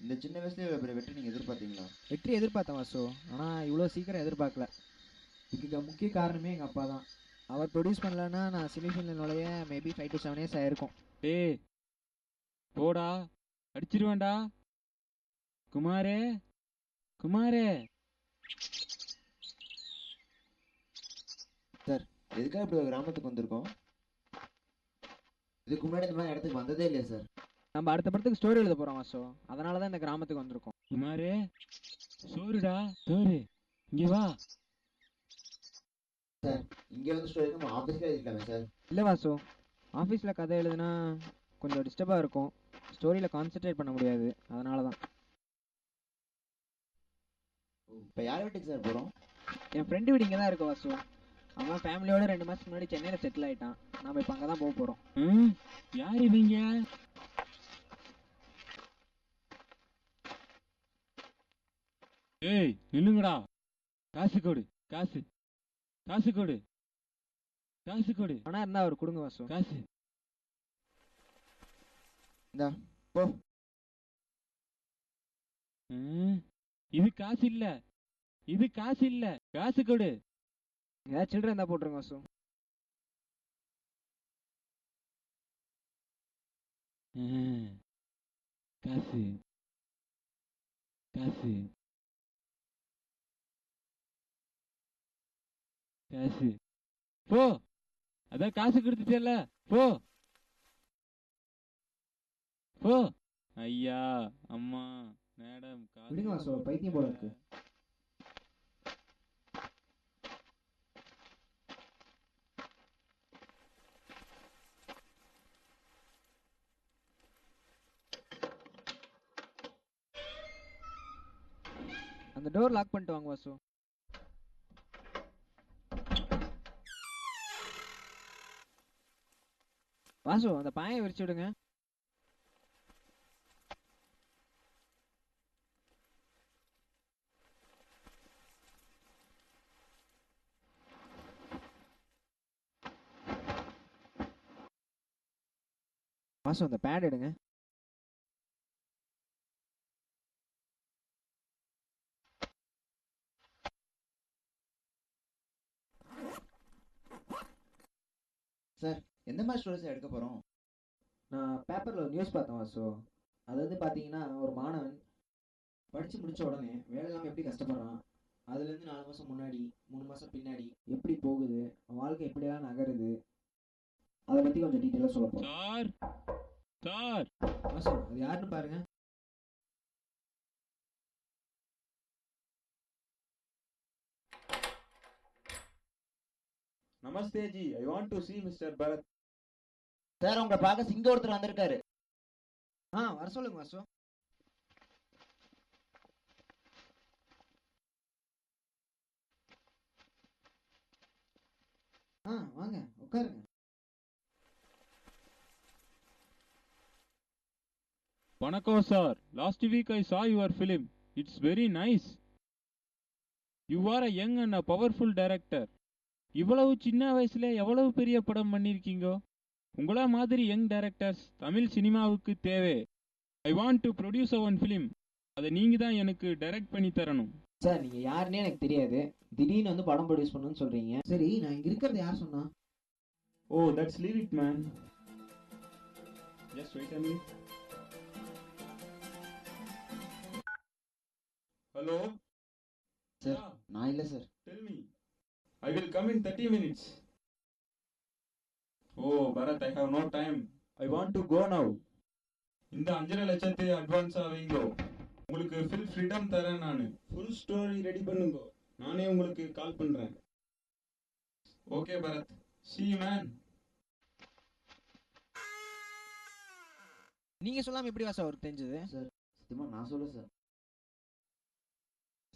இந்த சின்ன வயசுல இவ்வளோ பெரிய வெற்றி நீங்கள் எதிர்பார்த்தீங்களா? வெற்றி எதிர்பார்த்தேன் வாசு, ஆனால் இவ்வளோ சீக்கிரம் எதிர்பார்க்கல. இதுக்கு முக்கிய காரணமே எங்கள் அப்பா தான். அவர் ப்ரொடியூஸ் பண்ணலன்னா நான் சினிஃபீல்டில் நுழைய மேபி 5 to 7 years ஆயிருக்கும். டேய் போடா, அடிச்சிருவேன்டா. குமாரே குமாரே. சார், எதுக்காக இப்படி ஒரு கிராமத்துக்கு வந்திருக்கோம்? இதுக்கு முன்னாடி இந்த மாதிரி இடத்துக்கு வந்ததே இல்லையா சார்? நம்ம அடுத்த படத்துக்கு ஸ்டோரி எழுத போகிறோம் வாசு, அதனால தான் இந்த கிராமத்துக்கு வந்திருக்கோம். குமாரே, சோறுடா சோறு, இங்கே வா. சார், இங்கே வந்து ஸ்டோரி நம்ம ஆஃபீஸில் எழுதிக்கலாமே சார்? இல்லை வாசு, ஆஃபீஸில் கதை எழுதுனா கொஞ்சம் டிஸ்டர்பாக இருக்கும், ஸ்டோரியில் கான்சென்ட்ரேட் பண்ண முடியாது, அதனால தான். இப்போ யார் வீட்டுக்கு சார் போகிறோம்? என் ஃப்ரெண்டு வீடு இங்கே தான் இருக்கு வாசு. அவன் ஃபேமிலியோட 2 மாதத்துக்கு முன்னாடி சென்னையில் செட்டில் ஆகிட்டான். நாம் இப்போ அங்கே தான் போக போகிறோம். யார் இவங்க? ஏய் நில்லுங்கடா. காசு கொடு, காசு காசு கொடு, காசு கொடு. ஆனால் இருந்தால் அவர் கொடுங்க வாசு. காசு இந்தா போ. இது காசு இல்ல, இது காசு இல்ல, காசு கொடு. ஏதாவது சில்லறை இருந்தால் போட்டுருங்க வாசு. காசு காசு காசு. போ, அதான் காசு கொடுத்துட்டல, போ போ. ஐயா அம்மா மேடம் விடுங்க வாசு, பைத்தியம் போல இருக்கு. அந்த டோர் லாக் பண்ணிட்டு வாங்க வாசு. வாசு, அந்த பாயை விரிச்சு விடுங்க. வாசு, அந்த பேட் எடுங்க. சார், எந்த மாதிரி ஸ்டோரிஸ் எடுக்க போகிறோம்? நான் பேப்பரில் ஒரு நியூஸ் பார்த்தேன் வாசு. அதாவது பார்த்தீங்கன்னா, ஒரு மாணவன் படித்து முடித்த உடனே வேலை இல்லாமல் எப்படி கஷ்டப்படுறான், அதுலேருந்து 4 மாதம் முன்னாடி 3 மாதம் பின்னாடி எப்படி போகுது, வாழ்க்கை எப்படியெல்லாம் நகருது, அதை பற்றி கொஞ்சம் டீட்டெயிலாக சொல்ல போகிறோம். Sir sir. வாசு, அது யாருன்னு பாருங்க. நமஸ்தே ஜி, I want to see mister Bharat. Sir, உங்களை பார்க்க சிங்க ஒருத்தர் வந்திருக்காரு. வர சொல்லுங்க வாசு. வாங்க உட்காருங்க. வணக்கம் sir. Last week I saw your film. It's very nice. You are a young and a powerful director. இவ்வளவு சின்ன வயசுல எவ்வளவு பெரிய படம் பண்ணிருக்கீங்க. உங்கள மாதிரி யங் டைரக்டர்ஸ் தமிழ் சினிமாவுக்கு தேவை. I want to produce one film. அதை நீங்க தான் எனக்கு டைரக்ட் பண்ணி தரணும். சார், நீங்க யாருன்னே எனக்கு தெரியாது, திடீர்னு வந்து படம் ப்ரொடியூஸ் பண்ணணும்னு சொல்றீங்க. சரி, நான் இங்க இருக்கிறது யார் சொன்னா? Oh, that's leave it man. Just wait a minute. Hello sir, நான் இல்லை sir. tell me. I will come in 30 minutes. Oh Bharat, I have no time. I want to go now. இந்த 5.5 லட்சத்தை அட்வான்ஸா வைங்கோ. உங்களுக்கு ஃபுல் ஃப்ரீடம் தரேன் நான். Full story ready பண்ணுங்க, நானே உங்களுக்கு கால் பண்றேன். Okay Bharath, see you man. நீங்க சொல்லாம எப்படி வாசு அவருக்கு தெரிஞ்சது? சார், சத்தியமாக நான் சொல்ல சார்.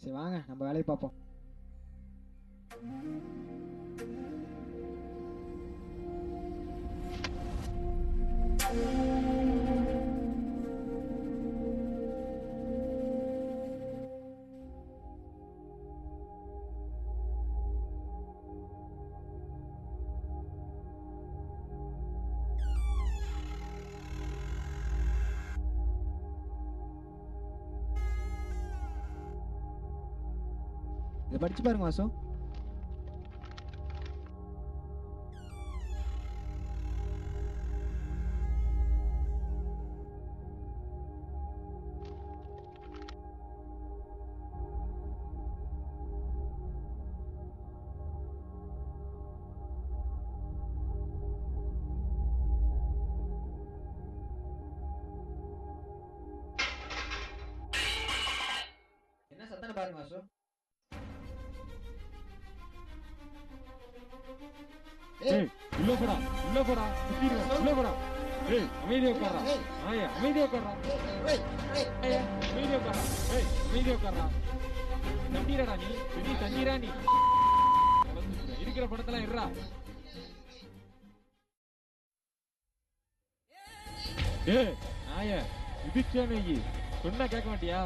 சரி வாங்க, நம்ம வேலையை பார்ப்போம். இதை படிச்சு பாருங்க வாசு. என்ன சத்தம் பாருங்க வாசு. ஏய் உள்ள போடா குத்திடுவேன், உள்ள போடா. ஏய் அமைதியா உட்கார்றா. ஆயா அமைதியா உட்கார்றா. ஏய் அமைதியா உட்கார்றா. ஏய் அமைதியா உட்கார்றா. தண்ணீரடா நீ, பெரிய தண்ணீரா நீ. இருக்கிற படத்தெல்லாம் இருடா. ஏய் ஆயா இதுச்சே நீ சொன்னா கேட்க மாட்டியா?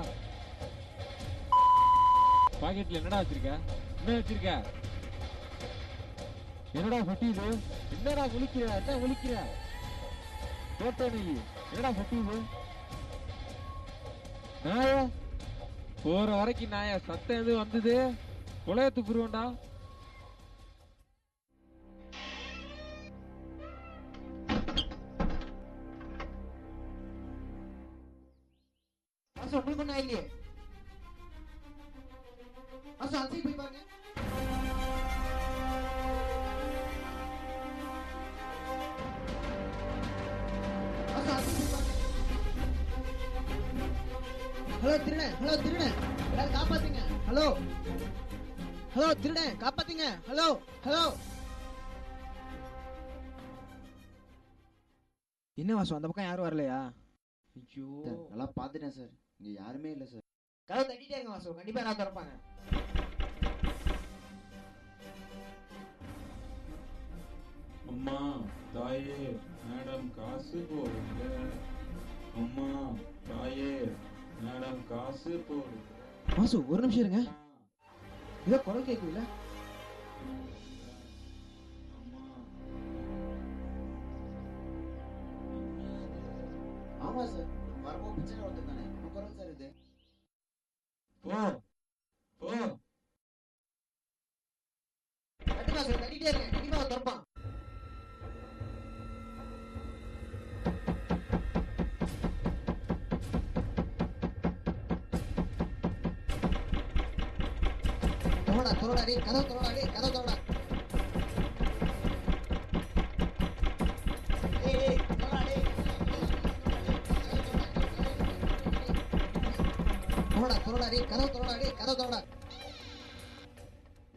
பாக்கெட்ல என்னடா வச்சிருக்க? என்ன வச்சிருக்க? என்னடா ஃபட்டி இது? என்னடா முழிக்கிற? என்ன முழிக்கிற? போட்ட நீ என்னடா ஃபட்டி இது? நாயா போற வரைக்கும் நாயா சத்தம் எது வந்தது கொலைய துப்புருவோண்டா. வாசு உங்களுக்கு ஒன்றும் இல்லையே. வாசு அந்த போய் பாருங்க. ஹலோ திருடன், ஹலோ திருடன், எல்லாரும் காப்பாத்துங்க. ஹலோ ஹலோ திருடன் காப்பாத்துங்க. Hello hello. என்ன வாசு அந்த பக்கம் யாரும் வரலையா? ஐயோ நல்லா பாத்துட்டேன் சார், இங்க யாருமே இல்ல சார். கதவு தட்டிட்டே இருங்க வாசு, கண்டிப்பா யாராவது திறப்பாங்க. அம்மா தாயே மேடம் காசு போடுங்க. அம்மா தாயே மேடம் காசு போடுங்க. வாசு ஒரு நிமிஷம் இருங்க. ஏதோ குரல் கேட்குதுல்ல? ஆமா சார், வரும்போது பிச்சை ஒருத்தர் தானே, நம்ம குரல் சார் இது. போ போ. தட்டுங்க வாசு, தட்டிட்டே இருங்க, கண்டிப்பா அவன் திறப்பான். தோடா தோடா டேய், கதவு தோடா டேய், கதவு தோடா. டேய் டேய் தோடா டேய். தோடா தோடா டேய், கதவு தோடா டேய், கதவு தோடா.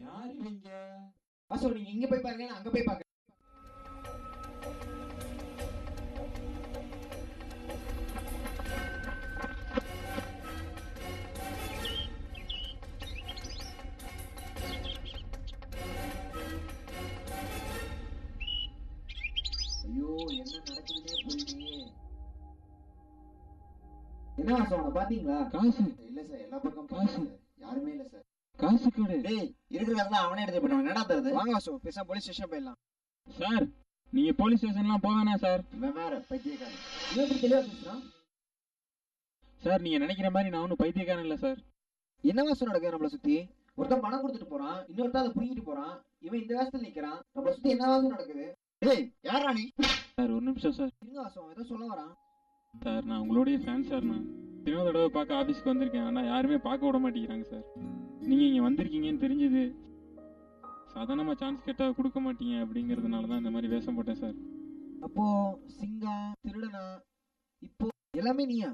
யார் இவங்க? வாசு நீங்க இங்க போய் பாருங்க, நான் அங்க போய் பாக்குறேன். ஐயோ என்ன நடக்குதுன்னே புரியலையே. என்ன வாசு அவனை பாத்தீங்களா? காசு இல்ல சார், எல்லா பக்கம் பாருங்க சார், யாருமே இல்ல சார். காசு கொடு. டேய் இருக்கிற காசுலாம் அவனே எடுத்து போயிட்டான், என்னடா தருது? வாங்க வாசு பேசாம போலீஸ் ஸ்டேஷன் போயிடலாம். சார் நீங்க போலீஸ் ஸ்டேஷன்லாம் போக வேணாம் சார். இவன் வேற பைத்தியக்காரன். இவன் இப்படி தெளிவா பேசுறான். சார் நீங்க நினைக்கிற மாதிரி நான் ஒன்றும் பைத்தியக்காரன் இல்லை சார். என்ன வாசம் நடக்குது நம்மள சுத்தி? ஒருத்தன் பணம் கொடுத்துட்டு போறான், இன்னொருத்தன் அதை புடிங்கிட்டு போறான். இவன் இந்த வேஷத்துல நிக்கிறான். நம்மள சுத்தி என்ன வாசம் நடக்குது? டேய் யாரா நீ? சார் ஒரு நிமிஷம் சார். இருங்க வாசம், அவன் ஏதோ சொல்ல வரான். சார் நான் உங்களுடைய ஃபேன் சார். நான் தினோ தடவை பார்க்க ஆஃபீஸ்க்கு வந்திருக்கேன், ஆனால் யாருமே பார்க்க விட மாட்டேங்கிறாங்க சார். நீங்கள் இங்கே வந்திருக்கீங்கன்னு தெரிஞ்சது. சாதாரணமாக சான்ஸ் கேட்டால் கொடுக்க மாட்டீங்க அப்படிங்கிறதுனால தான் இந்த மாதிரி வேஷம் போட்டேன் சார். அப்போ சிங்கா திருடனா இப்போ எல்லாமே நீயா?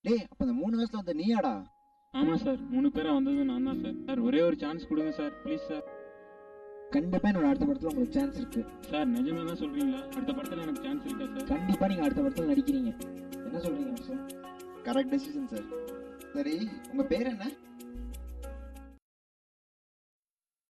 டேய் அப்ப அந்த 3 வருஷத்துல வந்த நீயாடா? ஆமாம் சார், 3 பேராக வந்தது நான் தான் சார். சார் ஒரே ஒரு சான்ஸ் கொடுங்க சார், ப்ளீஸ் சார். கண்டிப்பா என்னோட அடுத்த படத்துல உங்களுக்கு சான்ஸ் இருக்கு. சார் நிஜமே தான் சொல்கிறீங்களா? அடுத்த படத்தில் எனக்கு சான்ஸ் இருக்கா சார்? கண்டிப்பா நீங்க அடுத்த படத்துல நடிக்கிறீங்க. என்ன சொல்றீங்க சார்? Correct decision sir. சரி உங்க பேர் என்ன?